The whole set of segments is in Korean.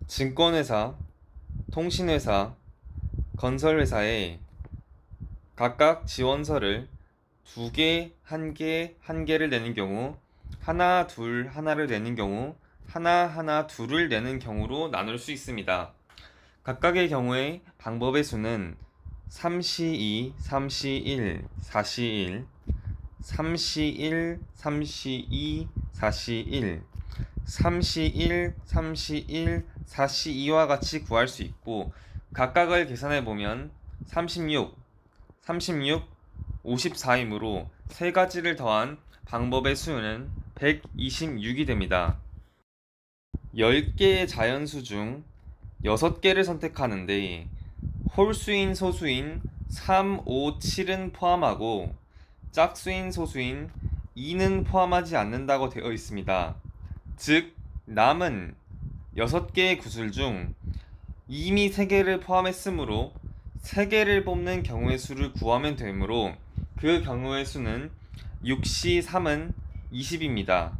증권회사, 통신회사, 건설회사에 각각 지원서를 2개, 1개, 1개를 내는 경우, 하나, 둘, 하나를 내는 경우, 하나, 하나, 둘을 내는 경우로 나눌 수 있습니다. 각각의 경우에 방법의 수는 3시2, 3시1, 4시1, 3시1, 3시2, 4시1, 3시1, 3시1, 4시2와 같이 구할 수 있고 각각을 계산해 보면 36, 54이므로 세 가지를 더한 방법의 수는 126이 됩니다. 10개의 자연수 중 6개를 선택하는데 홀수인 소수인 3, 5, 7은 포함하고 짝수인 소수인 2는 포함하지 않는다고 되어 있습니다. 즉, 남은 6개의 구술 중 이미 3개를 포함했으므로 3개를 뽑는 경우의 수를 구하면 되므로 그 경우의 수는 6시 3은 20입니다.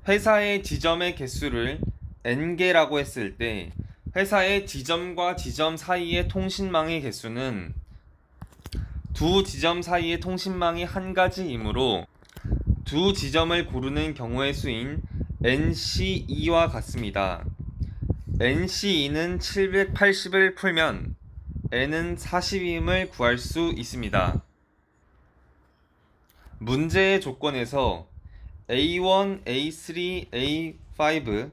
회사의 지점의 개수를 n개라고 했을 때 회사의 지점과 지점 사이의 통신망의 개수는 두 지점 사이의 통신망이 한 가지이므로 두 지점을 고르는 경우의 수인 NC2와 같습니다. NC2는 780을 풀면 N은 40임을 구할 수 있습니다. 문제의 조건에서 A1, A3, A5,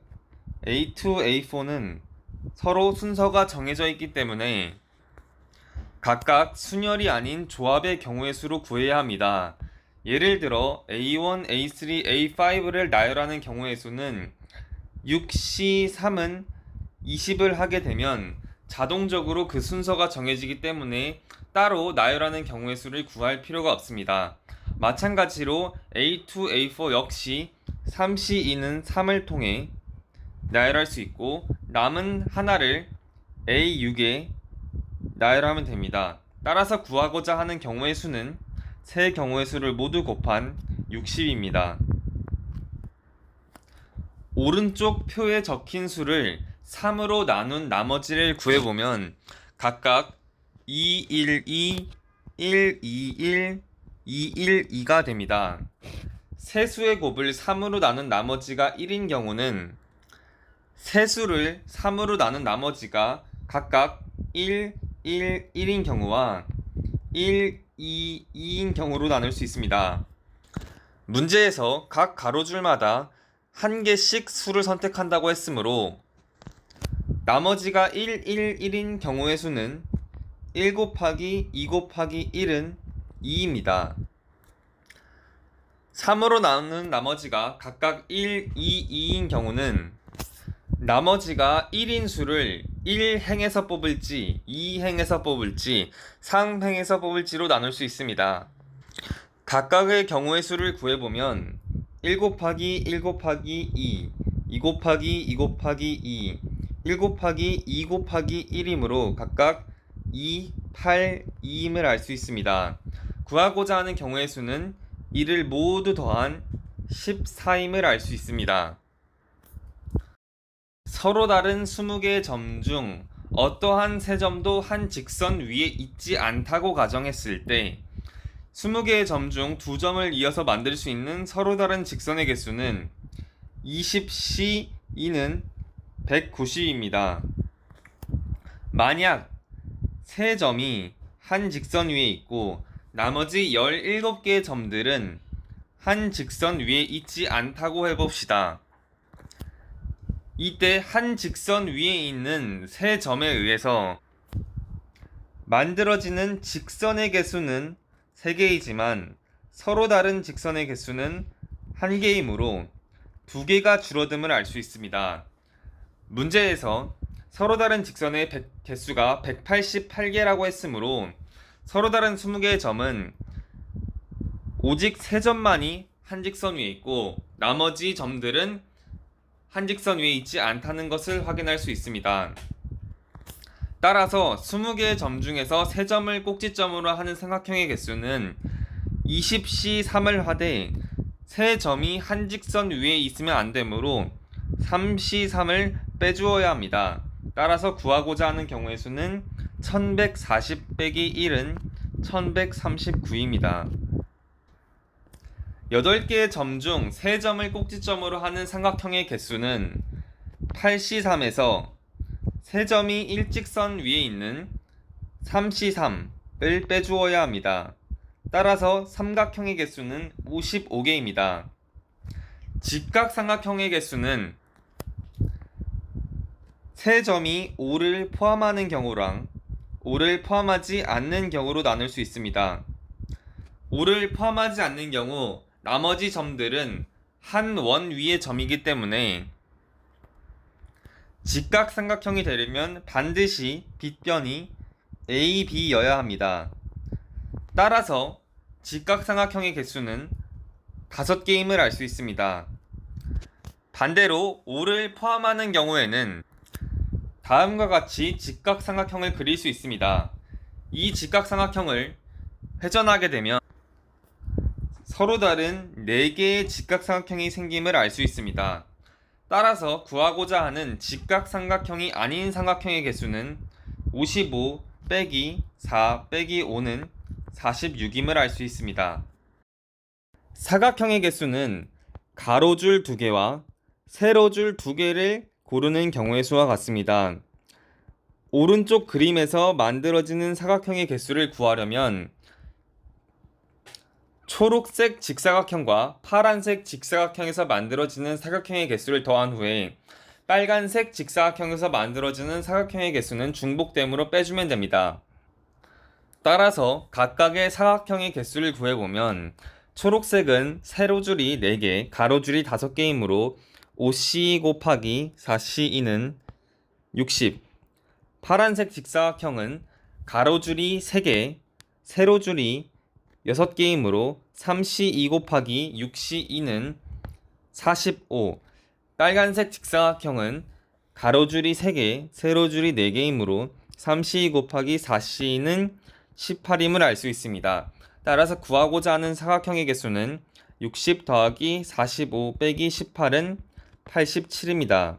A2, A4는 서로 순서가 정해져 있기 때문에 각각 순열이 아닌 조합의 경우의 수로 구해야 합니다. 예를 들어 A1, A3, A5를 나열하는 경우의 수는 6시 3은 20을 하게 되면 자동적으로 그 순서가 정해지기 때문에 따로 나열하는 경우의 수를 구할 필요가 없습니다. 마찬가지로 A2, A4 역시 3시 2는 3을 통해 나열할 수 있고 남은 하나를 A6에 나열하면 됩니다. 따라서 구하고자 하는 경우의 수는 세 경우의 수를 모두 곱한 60입니다. 오른쪽 표에 적힌 수를 3으로 나눈 나머지를 구해보면 각각 212, 121, 212가 됩니다. 세 수의 곱을 3으로 나눈 나머지가 1인 경우는 세 수를 3으로 나눈 나머지가 각각 1, 1, 1인 경우와 1, 2, 2인 경우로 나눌 수 있습니다. 문제에서 각 가로줄마다 한 개씩 수를 선택한다고 했으므로 나머지가 1, 1, 1인 경우의 수는 1 곱하기 2 곱하기 1은 2입니다. 3으로 나누는 나머지가 각각 1, 2, 2인 경우는 나머지가 1인 수를 1행에서 뽑을지 2행에서 뽑을지 3행에서 뽑을지로 나눌 수 있습니다. 각각의 경우의 수를 구해보면 1 곱하기 1 곱하기 2, 2 곱하기 2 곱하기 2, 1 곱하기 2 곱하기 1이므로 각각 2, 8, 2임을 알 수 있습니다. 구하고자 하는 경우의 수는 이를 모두 더한 14임을 알 수 있습니다. 서로 다른 20개의 점 중 어떠한 세 점도 한 직선 위에 있지 않다고 가정했을 때 20개의 점 중 2점을 이어서 만들 수 있는 서로 다른 직선의 개수는 20C 2는 190입니다. 만약 세 점이 한 직선 위에 있고 나머지 17개의 점들은 한 직선 위에 있지 않다고 해봅시다. 이때 한 직선 위에 있는 세 점에 의해서 만들어지는 직선의 개수는 3개이지만 서로 다른 직선의 개수는 1개이므로 2개가 줄어듦을 알 수 있습니다. 문제에서 서로 다른 직선의 개수가 188개라고 했으므로 서로 다른 20개의 점은 오직 3점만이 한 직선 위에 있고 나머지 점들은 한 직선 위에 있지 않다는 것을 확인할 수 있습니다. 따라서 20개의 점 중에서 3점을 꼭지점으로 하는 삼각형의 개수는 20C3을 하되 세 점이 한 직선 위에 있으면 안 되므로 3C3을 빼주어야 합니다. 따라서 구하고자 하는 경우의 수는 1140 빼기 1은 1139입니다. 8개의 점 중 3점을 꼭지점으로 하는 삼각형의 개수는 8C3에서 3점이 일직선 위에 있는 3C3을 빼주어야 합니다. 따라서 삼각형의 개수는 55개입니다. 직각삼각형의 개수는 3점이 5를 포함하는 경우랑 5를 포함하지 않는 경우로 나눌 수 있습니다. 5를 포함하지 않는 경우 나머지 점들은 한 원 위의 점이기 때문에 직각삼각형이 되려면 반드시 빗변이 A, B여야 합니다. 따라서 직각삼각형의 개수는 5개임을 알 수 있습니다. 반대로 5를 포함하는 경우에는 다음과 같이 직각삼각형을 그릴 수 있습니다. 이 직각삼각형을 회전하게 되면 서로 다른 4개의 직각삼각형이 생김을 알 수 있습니다. 따라서 구하고자 하는 직각삼각형이 아닌 삼각형의 개수는 55 빼기 4 빼기 5는 46임을 알 수 있습니다. 사각형의 개수는 가로줄 2개와 세로줄 2개를 고르는 경우의 수와 같습니다. 오른쪽 그림에서 만들어지는 사각형의 개수를 구하려면 초록색 직사각형과 파란색 직사각형에서 만들어지는 사각형의 개수를 더한 후에 빨간색 직사각형에서 만들어지는 사각형의 개수는 중복됨으로 빼주면 됩니다. 따라서 각각의 사각형의 개수를 구해보면 초록색은 세로줄이 4개, 가로줄이 5개이므로 5C 곱하기 4C는 60. 파란색 직사각형은 가로줄이 3개, 세로줄이 6개이므로 3C2 곱하기 6C2는 45. 빨간색 직사각형은 가로줄이 3개, 세로줄이 4개이므로 3C2 곱하기 4C는 18임을 알 수 있습니다. 따라서 구하고자 하는 사각형의 개수는 60 더하기 45 빼기 18은 87입니다.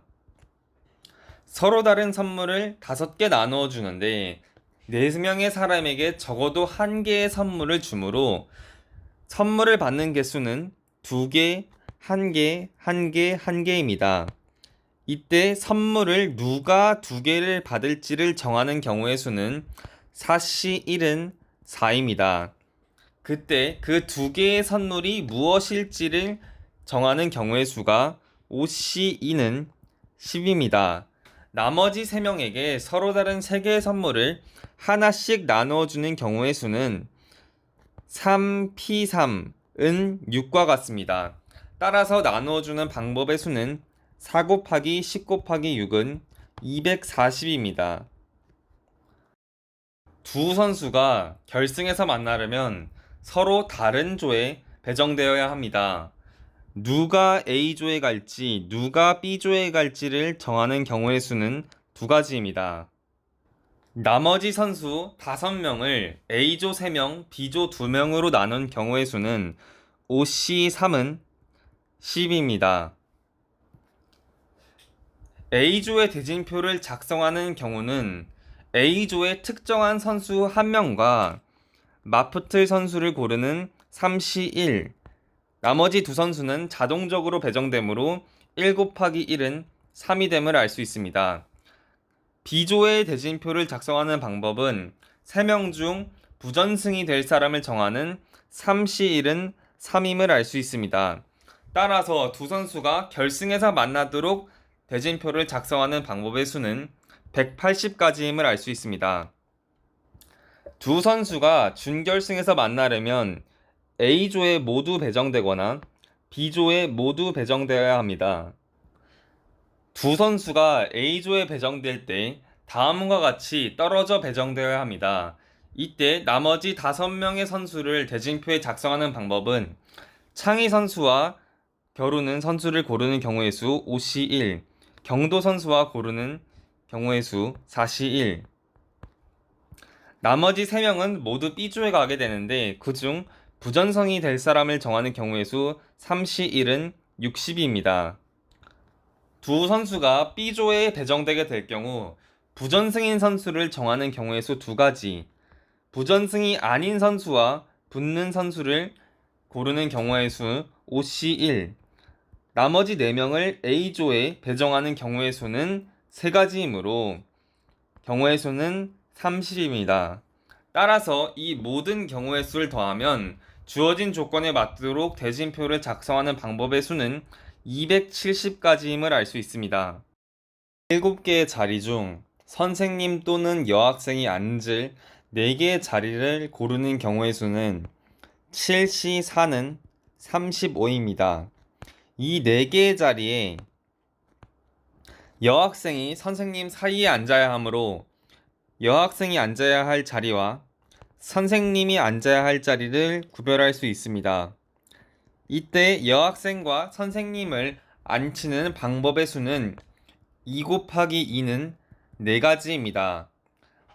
서로 다른 선물을 5개 나누어 주는데 4명의 사람에게 적어도 1개의 선물을 주므로 선물을 받는 개수는 2개, 1개, 1개, 1개입니다. 이때 선물을 누가 2개를 받을지를 정하는 경우의 수는 4C1은 4입니다. 그때 그 2개의 선물이 무엇일지를 정하는 경우의 수가 5C2는 10입니다. 나머지 3명에게 서로 다른 3개의 선물을 하나씩 나누어주는 경우의 수는 3P3은 6과 같습니다. 따라서 나누어주는 방법의 수는 4 곱하기 10 곱하기 6은 240입니다. 두 선수가 결승에서 만나려면 서로 다른 조에 배정되어야 합니다. 누가 A조에 갈지 누가 B조에 갈지를 정하는 경우의 수는 2가지입니다. 나머지 선수 5명을 A조 3명, B조 2명으로 나눈 경우의 수는 5C3은 10입니다. A조의 대진표를 작성하는 경우는 A조의 특정한 선수 1명과 맞붙을 선수를 고르는 3C1, 나머지 2선수는 자동적으로 배정되므로 1 곱하기 1은 3이 됨을 알 수 있습니다. B조의 대진표를 작성하는 방법은 3명 중 부전승이 될 사람을 정하는 3C1은 3임을 알 수 있습니다. 따라서 2선수가 결승에서 만나도록 대진표를 작성하는 방법의 수는 180가지임을 알 수 있습니다. 2선수가 준결승에서 만나려면 A조에 모두 배정되거나 B조에 모두 배정되어야 합니다. 2선수가 A조에 배정될 때 다음과 같이 떨어져 배정되어야 합니다. 이때 나머지 5명의 선수를 대진표에 작성하는 방법은 창희 선수와 겨루는 선수를 고르는 경우의 수 5C1, 경도 선수와 고르는 경우의 수 4C1. 나머지 3명은 모두 B조에 가게 되는데 그중 부전성이 될 사람을 정하는 경우의 수 3C1은 60입니다. 두 선수가 B조에 배정되게 될 경우 부전승인 선수를 정하는 경우의 수 두 가지, 부전승이 아닌 선수와 붙는 선수를 고르는 경우의 수 OC1, 나머지 4명을 A조에 배정하는 경우의 수는 3가지이므로 경우의 수는 30입니다. 따라서 이 모든 경우의 수를 더하면 주어진 조건에 맞도록 대진표를 작성하는 방법의 수는 270가지임을 알 수 있습니다. 7개의 자리 중 선생님 또는 여학생이 앉을 4개의 자리를 고르는 경우의 수는 7C4는 35입니다. 이 4개의 자리에 여학생이 선생님 사이에 앉아야 하므로 여학생이 앉아야 할 자리와 선생님이 앉아야 할 자리를 구별할 수 있습니다. 이때 여학생과 선생님을 앉히는 방법의 수는 2 곱하기 2는 4가지입니다.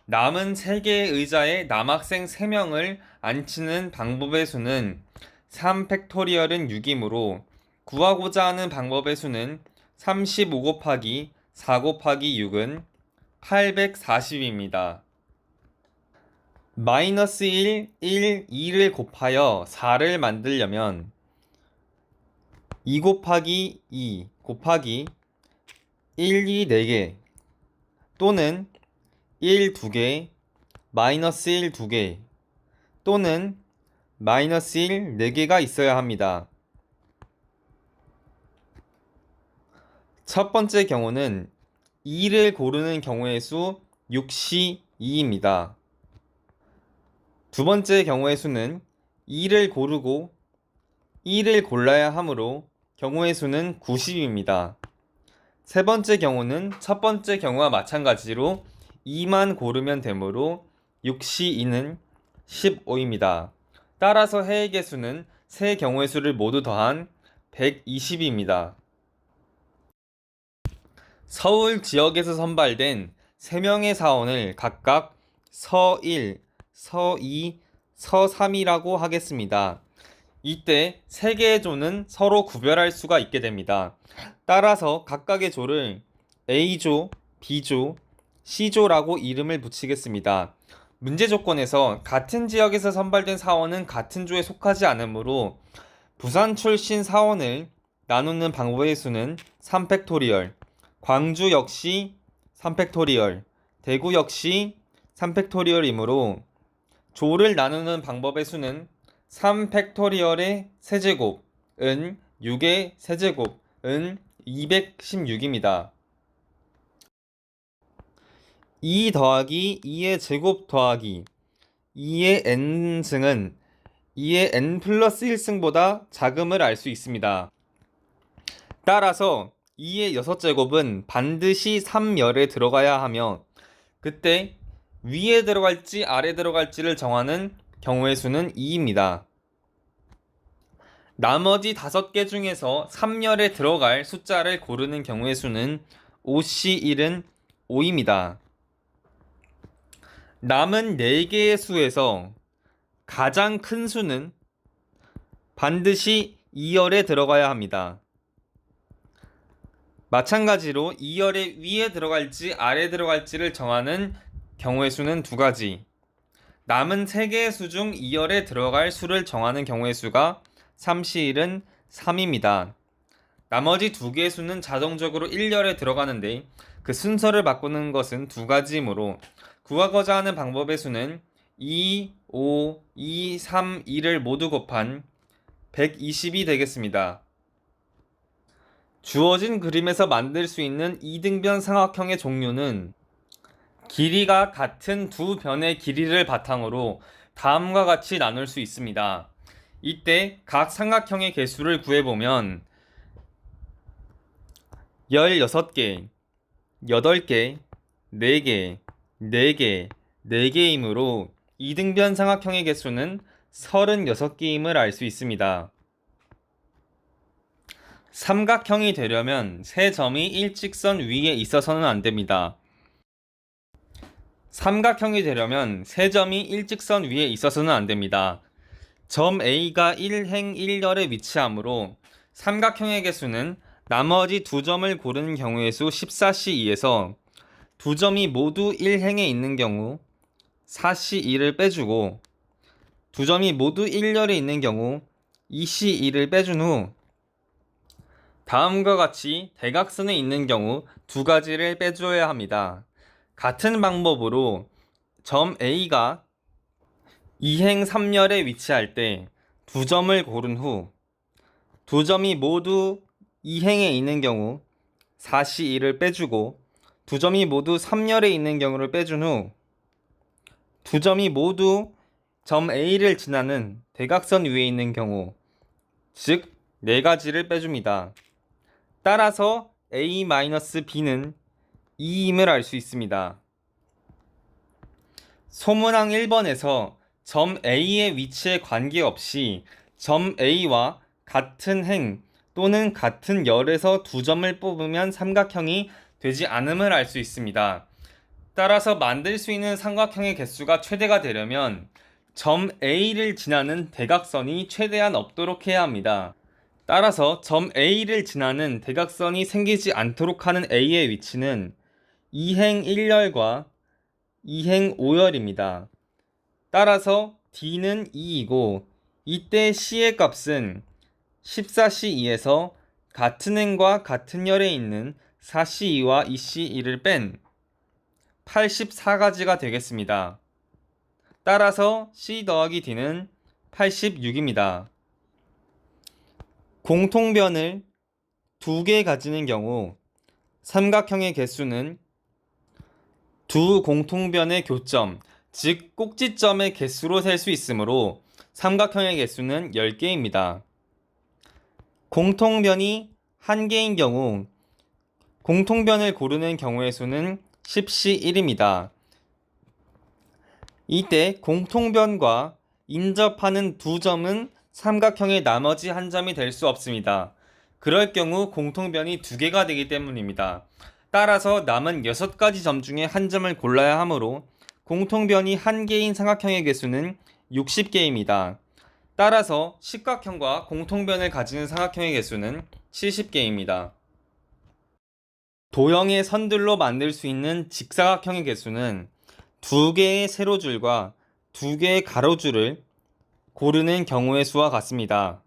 남은 3개의 의자에 남학생 3명을 앉히는 방법의 수는 3팩토리얼은 6이므로 구하고자 하는 방법의 수는 35 곱하기 4 곱하기 6은 840입니다. 마이너스 1, 1, 2를 곱하여 4를 만들려면 2 곱하기 2 곱하기 1, 2, 4개 또는 1, 2개, 마이너스 1, 2개 또는 마이너스 1, 4개가 있어야 합니다. 첫 번째 경우는 2를 고르는 경우의 수 6C2입니다. 두 번째 경우의 수는 2를 고르고 1을 골라야 하므로 경우의 수는 90입니다. 세 번째 경우는 첫 번째 경우와 마찬가지로 2만 고르면 되므로 6C2는 15입니다. 따라서 해의 개수는 세 경우의 수를 모두 더한 120입니다. 서울 지역에서 선발된 3명의 사원을 각각 서1, 서2, 서3이라고 하겠습니다. 이때 3개의 조는 서로 구별할 수가 있게 됩니다. 따라서 각각의 조를 A조, B조, C조라고 이름을 붙이겠습니다. 문제 조건에서 같은 지역에서 선발된 사원은 같은 조에 속하지 않으므로 부산 출신 사원을 나누는 방법의 수는 3팩토리얼, 광주 역시 3팩토리얼, 대구 역시 3팩토리얼이므로 조를 나누는 방법의 수는 3팩토리얼의 세제곱은 6의 세제곱은 216입니다. 2 더하기 2의 제곱 더하기 2의 n승은 2의 n 플러스 1승보다 작음을 알 수 있습니다. 따라서 2의 6제곱은 반드시 3열에 들어가야 하며 그때 위에 들어갈지 아래 들어갈지를 정하는 경우의 수는 2입니다. 나머지 5개 중에서 3열에 들어갈 숫자를 고르는 경우의 수는 OC1은 5입니다. 남은 4개의 수에서 가장 큰 수는 반드시 2열에 들어가야 합니다. 마찬가지로 2열의 위에 들어갈지 아래 들어갈지를 정하는 경우의 수는 2가지. 남은 3개의 수 중 2열에 들어갈 수를 정하는 경우의 수가 3C1은 3입니다. 나머지 2개의 수는 자동적으로 1열에 들어가는데 그 순서를 바꾸는 것은 2가지이므로 구하고자 하는 방법의 수는 2, 5, 2, 3, 2를 모두 곱한 120이 되겠습니다. 주어진 그림에서 만들 수 있는 이등변 삼각형의 종류는 길이가 같은 두 변의 길이를 바탕으로 다음과 같이 나눌 수 있습니다. 이때 각 삼각형의 개수를 구해보면 16개, 8개, 4개, 4개, 4개이므로 이등변 삼각형의 개수는 36개임을 알 수 있습니다. 삼각형이 되려면 세 점이 일직선 위에 있어서는 안 됩니다. 삼각형이 되려면 세 점이 일직선 위에 있어서는 안 됩니다. 점 A가 1행 1열에 위치하므로 삼각형의 개수는 나머지 두 점을 고르는 경우의 수 14C2에서 두 점이 모두 1행에 있는 경우 4C2를 빼주고 두 점이 모두 1열에 있는 경우 2C2를 빼준 후 다음과 같이 대각선에 있는 경우 두 가지를 빼줘야 합니다. 같은 방법으로 점 A가 2행 3열에 위치할 때 두 점을 고른 후 두 점이 모두 2행에 있는 경우 4C2를 빼주고 두 점이 모두 3열에 있는 경우를 빼준 후 두 점이 모두 점 A를 지나는 대각선 위에 있는 경우 즉 4가지를 빼줍니다. 따라서 A-B는 2임을 알 수 있습니다. 소문항 1번에서 점 A의 위치에 관계없이 점 A와 같은 행 또는 같은 열에서 두 점을 뽑으면 삼각형이 되지 않음을 알 수 있습니다. 따라서 만들 수 있는 삼각형의 개수가 최대가 되려면 점 A를 지나는 대각선이 최대한 없도록 해야 합니다. 따라서 점 A를 지나는 대각선이 생기지 않도록 하는 A의 위치는 2행 1열과 2행 5열입니다. 따라서 D는 2이고 이때 C의 값은 14C2에서 같은 행과 같은 열에 있는 4C2와 2C2를 뺀 84가지가 되겠습니다. 따라서 C 더하기 D는 86입니다. 공통변을 2개 가지는 경우 삼각형의 개수는 두 공통변의 교점, 즉 꼭지점의 개수로 셀 수 있으므로 삼각형의 개수는 10개입니다. 공통변이 1개인 경우 공통변을 고르는 경우의 수는 10C1입니다. 이때 공통변과 인접하는 두 점은 삼각형의 나머지 한 점이 될 수 없습니다. 그럴 경우 공통변이 2개가 되기 때문입니다. 따라서 남은 6가지 점 중에 한 점을 골라야 하므로 공통변이 1개인 삼각형의 개수는 60개입니다. 따라서 직각형과 공통변을 가지는 삼각형의 개수는 70개입니다. 도형의 선들로 만들 수 있는 직사각형의 개수는 2개의 세로줄과 2개의 가로줄을 고르는 경우의 수와 같습니다.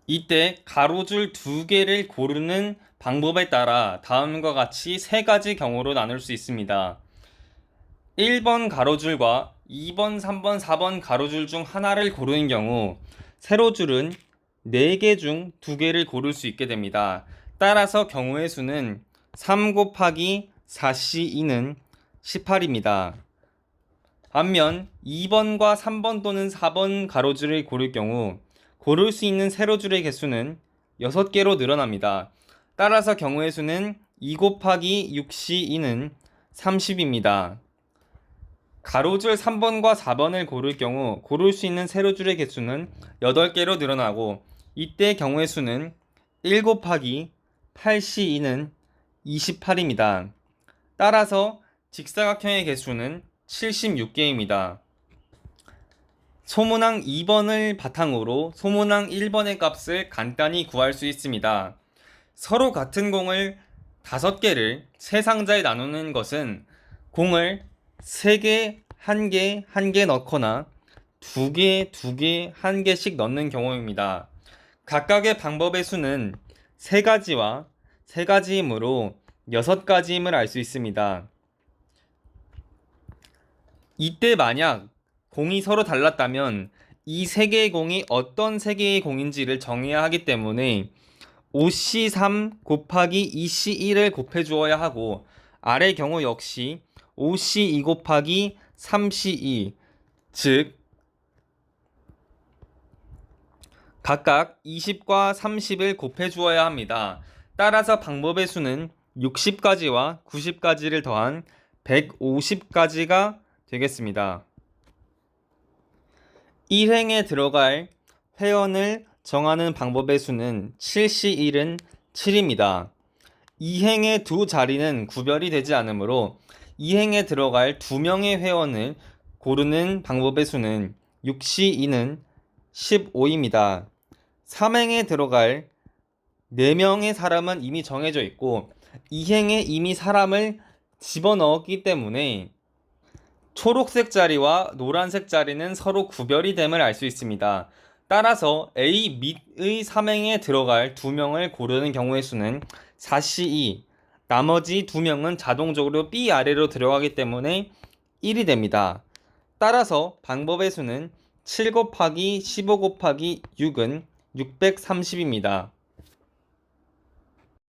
이때 가로줄 2개를 고르는 방법에 따라 다음과 같이 3가지 경우로 나눌 수 있습니다. 1번 가로줄과 2번, 3번, 4번 가로줄 중 하나를 고르는 경우 세로줄은 4개 중 2개를 고를 수 있게 됩니다. 따라서 경우의 수는 3 곱하기 4C2는 18입니다. 반면 2번과 3번 또는 4번 가로줄을 고를 경우 고를 수 있는 세로줄의 개수는 6개로 늘어납니다. 따라서 경우의 수는 2 곱하기 6C2는 30입니다. 가로줄 3번과 4번을 고를 경우 고를 수 있는 세로줄의 개수는 8개로 늘어나고 이때 경우의 수는 1 곱하기 8C2는 28입니다. 따라서 직사각형의 개수는 76개입니다. 소문항 2번을 바탕으로 소문항 1번의 값을 간단히 구할 수 있습니다. 서로 같은 공을 5개를 세 상자에 나누는 것은 공을 3개, 1개, 1개 넣거나 2개, 2개, 1개씩 넣는 경우입니다. 각각의 방법의 수는 3가지와 3가지이므로 6가지임을 알 수 있습니다. 이때 만약 공이 서로 달랐다면 이 3개의 공이 어떤 3개의 공인지를 정해야 하기 때문에 5C3 곱하기 2C1을 곱해 주어야 하고 아래 경우 역시 5C2 곱하기 3C2 즉 각각 20과 30을 곱해 주어야 합니다. 따라서 방법의 수는 60가지와 90가지를 더한 150가지가 되겠습니다. 1행에 들어갈 회원을 정하는 방법의 수는 7C1은 7입니다. 2행의 두 자리는 구별이 되지 않으므로 2행에 들어갈 2명의 회원을 고르는 방법의 수는 6C2는 15입니다. 3행에 들어갈 4명의 사람은 이미 정해져 있고 이행에 이미 사람을 집어넣었기 때문에 초록색 자리와 노란색 자리는 서로 구별이 됨을 알 수 있습니다. 따라서 A 및의 삼행에 들어갈 2명을 고르는 경우의 수는 4C2, 나머지 2명은 자동적으로 B 아래로 들어가기 때문에 1이 됩니다. 따라서 방법의 수는 7 곱하기 15 곱하기 6은 630입니다.